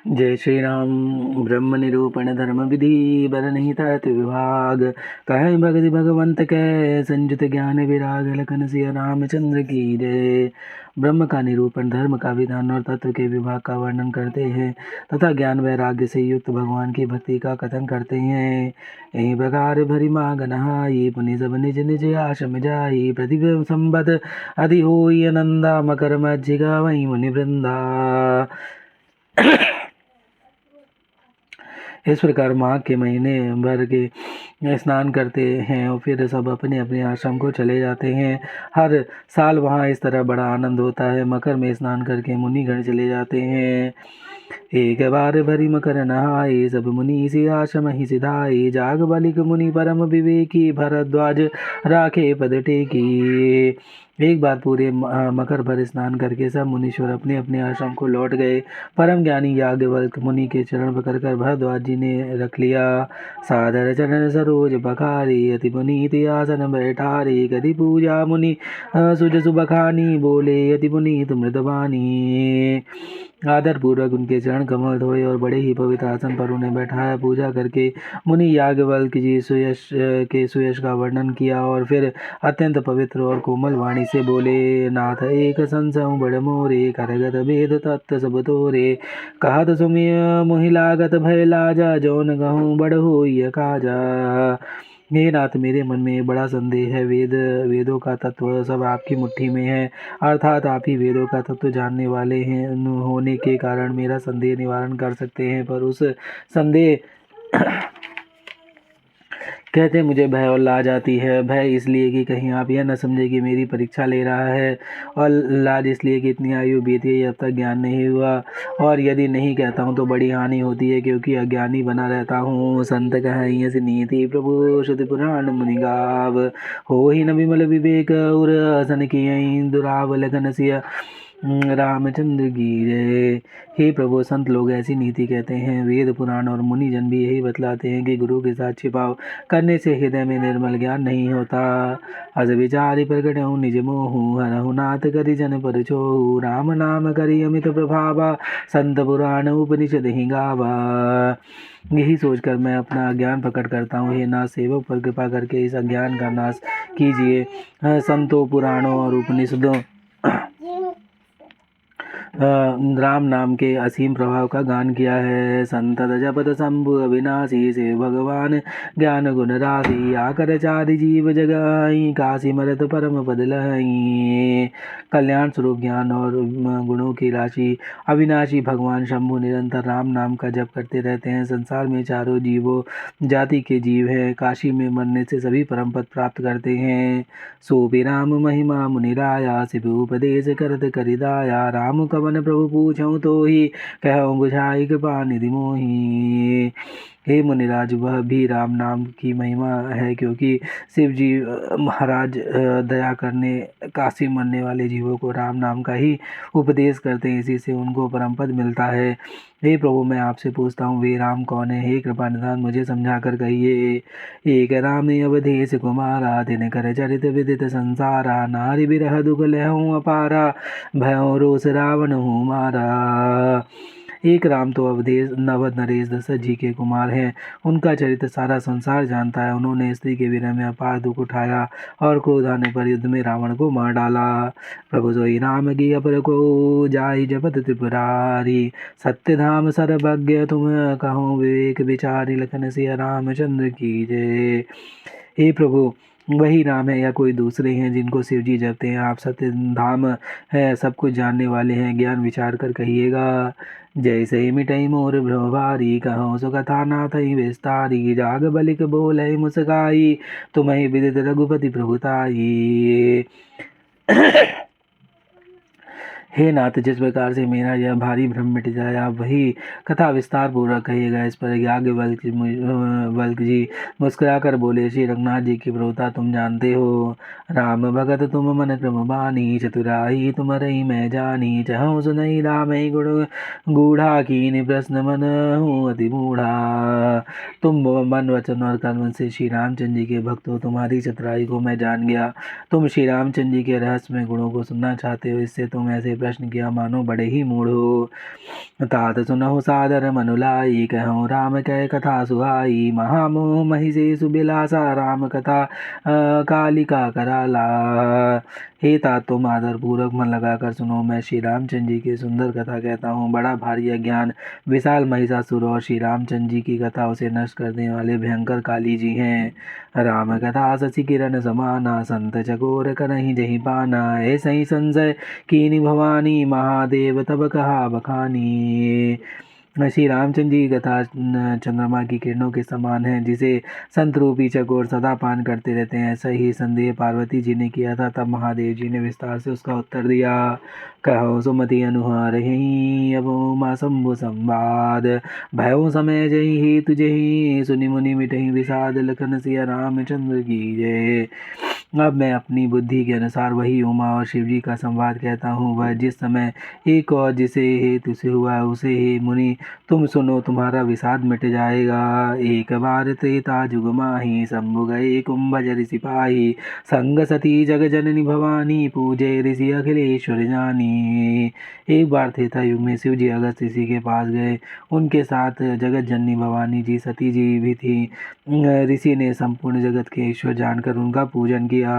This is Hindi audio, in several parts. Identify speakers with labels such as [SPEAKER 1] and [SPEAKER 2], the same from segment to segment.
[SPEAKER 1] जय श्री राम। ब्रह्म निरूपण धर्म विधि बरनहित विभाग, कहे भगति भगवंत कै संयुत ज्ञान विराग, लखन सिया रामचंद्र की जय। ब्रह्म का निरूपण, धर्म का विधान और तत्व के विभाग का वर्णन करते हैं तथा ज्ञान वैराग्य से युक्त भगवान की भक्ति का कथन करते हैं। यही प्रकार भरी माग नहाई, पुनि सब निज निज आश्रम जाई, प्रतिदिन संबत अधि होई आनंदा, मकर मज्जिगा वही मुनि वृंदा। इस प्रकार माघ के महीने भर के स्नान करते हैं और फिर सब अपने अपने आश्रम को चले जाते हैं। हर साल वहाँ इस तरह बड़ा आनंद होता है। मकर में स्नान करके मुनिगण चले जाते हैं। एक बार भरी मकर नहाए, सब मुनि इसी आश्रम ही सिधाए, जाग बालिक मुनि परम विवेकी, भरद्वाज राखे पद टेकी। एक बार पूरे मकर भर स्नान करके सब मुनीश्वर अपने अपने आश्रम को लौट गए। परम ज्ञानी याज्ञवल्क मुनि के चरण पकड़ कर भरद्वाज जी ने रख लिया। सादर चरण सरोज पखारी, अति पुनीत आसन बैठारी, कति पूजा मुनि सुज सुबखानी, बोले अति पुनीत मृदवानी। आदर पूर्वक उनके चरण कमल धोए और बड़े ही पवित्र आसन पर उन्हें बैठाया। पूजा करके मुनि याज्ञवल्क्य जी सुयश का वर्णन किया और फिर अत्यंत पवित्र और कोमल वाणी से बोले, नाथ एक संशय बड़ मोरे, करगत भेद तत्व सब तोरे, कहत सुमिय मोहि लागत भय लाजा, जौन गहूँ बड़ होई काजा। हे नाथ, मेरे मन में बड़ा संदेह है। वेदों का तत्व सब आपकी मुट्ठी में है, अर्थात आप ही वेदों का तत्व जानने वाले हैं होने के कारण मेरा संदेह निवारण कर सकते हैं। पर उस संदेह कहते मुझे भय और लाज आती है। भय इसलिए कि कहीं आप यह न समझे कि मेरी परीक्षा ले रहा है, और लाज इसलिए कि इतनी आयु बीत गई अब तक ज्ञान नहीं हुआ, और यदि नहीं कहता हूँ तो बड़ी हानि होती है क्योंकि अज्ञानी बना रहता हूँ। संत कहियस नीति प्रभु श्रुति पुराण मुनि गाव, हो ही न विमल विवेक उर हसन कियहि, दुराव लगन सिया रामचंद्र की जय। हे प्रभु, संत लोग ऐसी नीति कहते हैं। वेद पुराण और मुनिजन भी यही बतलाते हैं कि गुरु के साथ छिपाव करने से हृदय में निर्मल ज्ञान नहीं होता। अस विचारि प्रकट हूँ निज मोहू, हरहु नाथ करि जन पर छोहू, राम नाम करि अमित प्रभावा, संत पुराण उपनिषद ही गावा। यही सोचकर मैं अपना अज्ञान प्रकट करता हूँ। हे नाथ, सेवक पर कृपा करके इस अज्ञान का नाश कीजिए। संतों, पुराणों और उपनिषदों राम नाम के असीम प्रभाव का गान किया है। संतत जपत शंभु अविनाशी, से भगवान ज्ञान गुण राशि, आकर चारि जीव जगाई, काशी मरत परम पद लहई। कल्याण स्वरूप ज्ञान और गुणों की राशि अविनाशी भगवान शंभु निरंतर राम नाम का जप करते रहते हैं। संसार में चारों जीवों जाति के जीव हैं। काशी में मरने से सभी परम पद प्राप्त करते हैं। सो भी राम महिमा मुनिराया, शिव उपदेश करत करिदाया, राम कवन प्रभु पूछऊँ तो ही, कहऊँ बुझाई कृपा निधि मोही। हे मुनिराज, वह भी राम नाम की महिमा है क्योंकि शिव जी महाराज दया करने काशी मरने वाले जीवों को राम नाम का ही उपदेश करते हैं। इसी से उनको परम पद मिलता है। हे प्रभु, मैं आपसे पूछता हूँ, वे राम कौन है? हे कृपा निधान, मुझे समझा कर कहिए। एक राम अवधेश कुमारा, तिन कर चरित विदित संसारा, नारी बिरह दुख लहूँ अपारा, भयों रोष रावण हूँ मारा। एक राम तो अवधेश नवद नरेश दशरथ जी के कुमार हैं। उनका चरित्र सारा संसार जानता है। उन्होंने स्त्री के विरह में अपार दुख उठाया और क्रोध आने पर युद्ध में रावण को मार डाला। प्रभु सोई राम की अपर को, जाहि जपत त्रिपुरारी, सत्य धाम सर्वज्ञ तुम कहो, विवेक विचारी, लखन सिया रामचंद्र की जय। हे प्रभु, वही राम है या कोई दूसरे हैं जिनको शिव जी जपते हैं? आप सत्य धाम है, सब कुछ जानने वाले हैं, ज्ञान विचार कर कहिएगा। जैसे मिटई मोर भ्रम भारी, कहो सो कथा नाथ ही विस्तारी, जाग बलिक बोले मुस्काई, तुम्हें विदित रघुपति प्रभुताई। हे नाथ, जिस प्रकार से मेरा यह भारी भ्रम मिट जाए, आप वही कथा विस्तार पूर्वक कहिएगा। इस पर याज्ञवल्क्य जी मुस्कुराकर बोले, श्री रघुनाथ जी की प्रभुता तुम जानते हो। राम भगत तुम मन क्रम बानी, चतुराई तुम रही मैं जानी, चहु सुनई राम गुण गूढ़ा, कीन प्रश्न मन हूँ अति मूढ़ा। तुम मन वचन और कर्म से श्री रामचंद्र जी के भक्त हो। तुम्हारी चतुराई को मैं जान गया। तुम श्री रामचंद्र जी के रहस्यमय गुणों को सुनना चाहते हो, इससे तुम ऐसे प्रश्न किया मानो बड़े ही मूढ़ हो। तात सुनहु सादर मनुलाई, कहूँ राम कह कथा सुहाई। महामोह महिषे सुबिलासा, राम कथा कालिका कराला। हे तात, तुम आदर पूर्वक मन लगाकर सुनो, मैं श्री रामचंद्र जी की सुंदर कथा कहता हूँ। बड़ा भारी अज्ञान विशाल महिषासुर और श्री रामचंद्र जी की कथा उसे नष्ट करने वाले भयंकर काली जी हैं। राम कथा शशि किरण समाना, संत चकोर करहि जहि पाना। ऐसे ही संशय कीनी भवानी, महादेव तब कहा बखानी। श्री रामचंद्र जी की कथा चंद्रमा की किरणों के समान है, जिसे संत रूपी चकोर सदा पान करते रहते हैं। ऐसा ही संदेह पार्वती जी ने किया था। तब महादेव जी ने विस्तार से उसका उत्तर दिया। कहो सुमति अनुहार ही, अब उमा शंभु संवाद। भयो समय जही हेतु जही, सुनि मुनि मिटहि विषाद। लखन सिया रामचंद्र की जय। अब मैं अपनी बुद्धि के अनुसार वही उमा और शिव जी का संवाद कहता हूँ। वह जिस समय एक और जिसे हेतु से हुआ, उसे ही मुनि तुम सुनो, तुम्हारा विषाद मिट जाएगा। एक बार त्रेता जुग माही, शंभु गए कुंभज सिपाही। संग सती जग जननी भवानी, पूजे ऋषि अखिलेश्वर जानी। एक बार त्रेता युग में शिव जी अगस्त ऋषि के पास गए। उनके साथ जगत जननी भवानी जी, सती जी भी थी। ऋषि ने संपूर्ण जगत के ईश्वर जानकर उनका पूजन किया।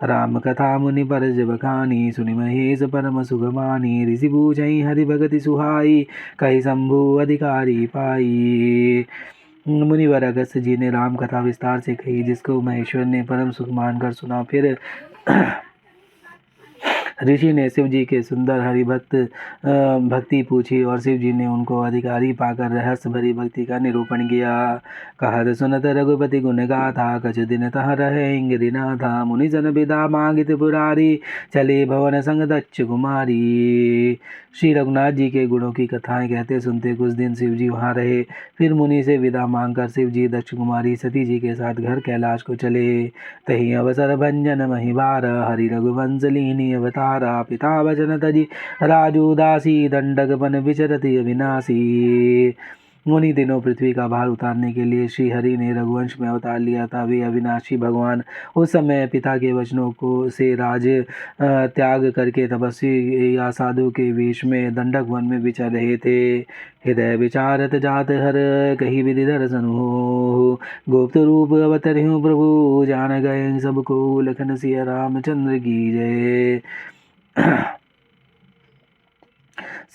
[SPEAKER 1] राम कथा मुनि पर जब बखानी, सुनि महेश परम सुगमानी। ऋषि पूछहि हरि भगति सुहाई, कहि शंभु अधिकारी पाई। मुनिवर अगस्त जी ने राम कथा विस्तार से कही, जिसको महेश्वर ने परम सुख मानकर सुना। फिर ऋषि ने शिव जी के सुंदर हरिभक्त भक्ति पूछी और शिव जी ने उनको अधिकारी पाकर रहस्य भरी भक्ति का निरूपण किया। कहत सुनत रघुपति गुण गाथा, कछु दिन तह रहे इंगिरिनाथा। मुनि जन विदा मांगित पुरारी, चले भवन संग दक्ष कुमारी। श्री रघुनाथ जी के गुणों की कथाएं कहते सुनते कुछ दिन शिव जी वहाँ रहे। फिर मुनि से विदा मांगकर शिव जी दक्ष कुमारी सती जी के साथ घर कैलाश को चले। तही अवसर भंजन महिबार, हरि रघुवंश लीनी अवतारा। पिता वचन तजी राजू दासी, दंडक बन विचरति अविनाशी। उन्हीं दिनों पृथ्वी का भार उतारने के लिए श्री हरि ने रघुवंश में अवतार लिया था। वे अविनाशी भगवान उस समय पिता के वचनों को से राज त्याग करके तपस्वी या साधु के वेश में दंडक वन में विचर रहे थे। हृदय विचारत जात हर, कही विधि दर्शन हो। गुप्त रूप अवतरहु प्रभु, जान गए सबको। लखन सिया रामचंद्र की जय।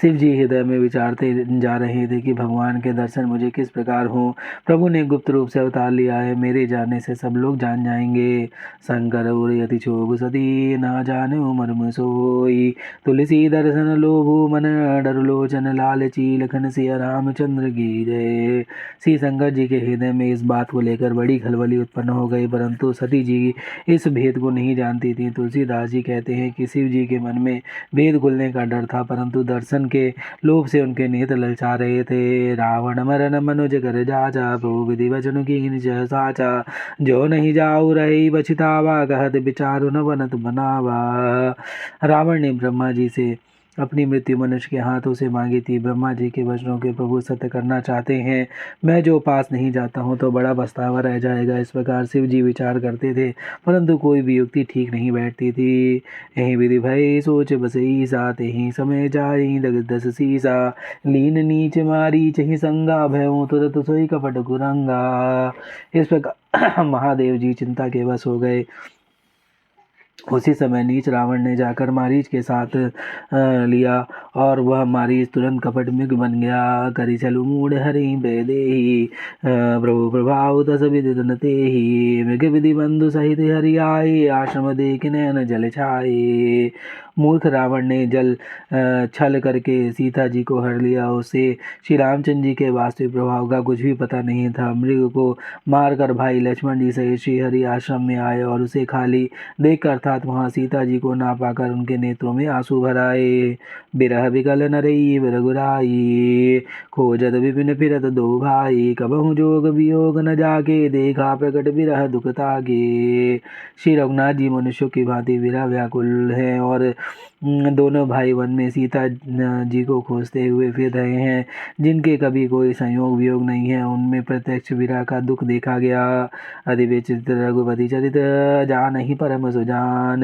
[SPEAKER 1] शिव जी हृदय में विचारते जा रहे थे कि भगवान के दर्शन मुझे किस प्रकार हों। प्रभु ने गुप्त रूप से अवतार लिया है, मेरे जाने से सब लोग जान जाएंगे। शंकर उर यति क्षोभ सती, ना जाने मर्म सोई। तुलसी दर्शन लोभो मन, डर लोचन लालची। लखन सिया रामचंद्र की जय। श्री शंकर जी के हृदय में इस बात को लेकर बड़ी खलबली उत्पन्न हो गई, परंतु सती जी इस भेद को नहीं जानती थी। तुलसीदास जी कहते हैं कि शिव जी के मन में भेद खुलने का डर था, परंतु दर्शन के लोभ से उनके नेत्र ललचा रहे थे। रावण मरन मनुज कर जाचा, प्रभु विधि वचन की साचा। जो नहीं जाऊ रही बछितावा, कहत विचारु न बनत बनावा। रावण ने ब्रह्मा जी से अपनी मृत्यु मनुष्य के हाथों से मांगी थी। ब्रह्मा जी के वचनों के प्रभु सत्य करना चाहते हैं। मैं जो पास नहीं जाता हूँ तो बड़ा पछतावा रह जाएगा। इस प्रकार शिव जी विचार करते थे, परंतु कोई भी युक्ति ठीक नहीं बैठती थी। यही विधि भय सोच बसई साथ, ही समय जाई दग दस सीसा। लीन नीच मारी चही संगा, भयों तुरत सोई कपट कुरंगा। इस प्रकार महादेव जी चिंता के वश हो गए। उसी समय नीच रावण ने जाकर मारीच के साथ लिया और वह मारीच तुरंत कपट मृग बन गया। करी चलु मूढ़ हरि बेदेही, प्रभु प्रभाव तस विदित न तेहि। मृग विधि बंधु सहित हरि आए, आश्रम देख नयन जल छाए। मूर्ख रावण ने जल छल करके सीता जी को हर लिया। उसे श्री रामचंद्र जी के वास्तविक प्रभाव का कुछ भी पता नहीं था। मृग को मारकर भाई लक्ष्मण जी सहित श्री हरि आश्रम में आए और उसे खाली देखकर अर्थात वहाँ सीता जी को ना पाकर उनके नेत्रों में आंसू भर आए। बिरह बिकल नरई रघुराई, खोजत विपिन फिरत दो भाई। कबहु जोग वियोग न जाके, देखा प्रकट बिरह दुख तागे। श्री रघुनाथ जी मनुष्यों की भांति विरह व्याकुल हैं और दोनों भाई वन में सीता जी को खोजते हुए फिर रहे हैं, जिनके कभी कोई संयोग वियोग नहीं है, उनमें प्रत्यक्ष विरह का दुख देखा गया। अति विचित्र रघुपति चरित जानहि परम सुजान,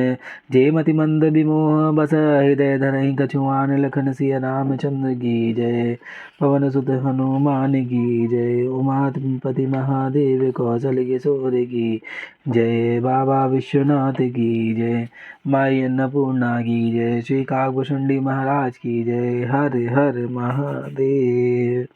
[SPEAKER 1] जे मति मंद विमोह बस हृदय धरहि कछुआन, लखन सिया रामचंद्र की जय, पवन सुत हनुमान की जय, उमापति महादेव कौशल किशोर की जय, बाबा विश्वनाथ की जय, माई अन्नपूर्णा की जय, श्री काकभुषुंडी महाराज की जय। हर हर महादेव।